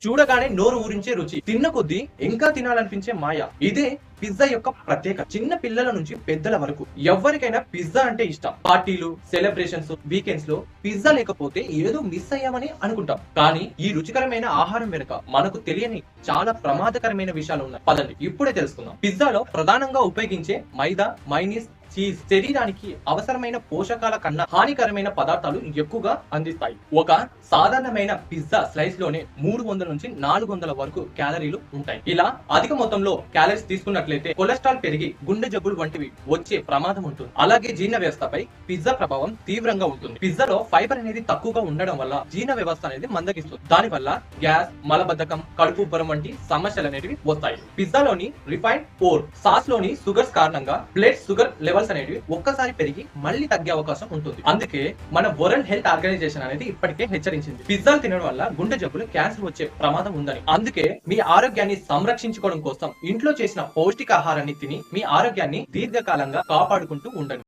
చూడగానే నోరు ఊరించే రుచి, తిన్న కొద్దీ ఇంకా తినాలనిపించే మాయ. ఇదే పిజ్జా యొక్క ప్రత్యేకత. చిన్న పిల్లల నుంచి పెద్దల వరకు ఎవరికైనా పిజ్జా అంటే ఇష్టం. పార్టీలు, సెలబ్రేషన్స్, వీకెండ్స్ లో పిజ్జా లేకపోతే ఏదో మిస్ అయ్యామని అనుకుంటాం. కానీ ఈ రుచికరమైన ఆహారం వెనుక మనకు తెలియని చాలా ప్రమాదకరమైన విషయాలు ఉన్నాయి. పదండి ఇప్పుడే తెలుసుకుందాం. పిజ్జాలో ప్రధానంగా ఉపయోగించే మైదా, మైనీస్, చీజ్ శరీరానికి అవసరమైన పోషకాల కన్నా హానికరమైన పదార్థాలు ఎక్కువగా అందిస్తాయి. ఒక సాధారణమైన పిజ్జా స్లైస్ లోనే 300 నుంచి 400 వరకు క్యాలరీలు ఉంటాయి. ఇలా అధిక మొత్తంలో క్యాలరీస్ తీసుకున్నట్లయితే కొలెస్ట్రాల్ పెరిగి గుండె జబ్బులు వంటివి వచ్చే ప్రమాదం ఉంటుంది. అలాగే జీర్ణ వ్యవస్థపై పిజ్జా ప్రభావం తీవ్రంగా ఉంటుంది. పిజ్జాలో ఫైబర్ అనేది తక్కువగా ఉండడం వల్ల జీర్ణ వ్యవస్థ అనేది మందగిస్తుంది. దాని వల్ల గ్యాస్, మలబద్ధకం, కడుపు ఉబ్బరం వంటి సమస్యలు అనేవి వస్తాయి. పిజ్జాలోని రిఫైన్డ్ పోర్ సాస్ లోని షుగర్స్ కారణంగా బ్లడ్ షుగర్ లెవెల్స్ అనేవి ఒక్కసారి పెరిగి మళ్ళీ తగ్గే అవకాశం ఉంటుంది. అందుకే మన వరల్డ్ హెల్త్ ఆర్గనైజేషన్ అనేది ఇప్పటికే హెచ్చరించింది, పిజ్జాలు తినడం వల్ల గుండె జబ్బులు, క్యాన్సర్ వచ్చే ప్రమాదం ఉందని. అందుకే మీ ఆరోగ్యాన్ని సంరక్షించుకోవడం కోసం ఇంట్లో చేసిన పౌష్టికాహారాన్ని తిని మీ ఆరోగ్యాన్ని దీర్ఘకాలంగా కాపాడుకుంటూ ఉండండి.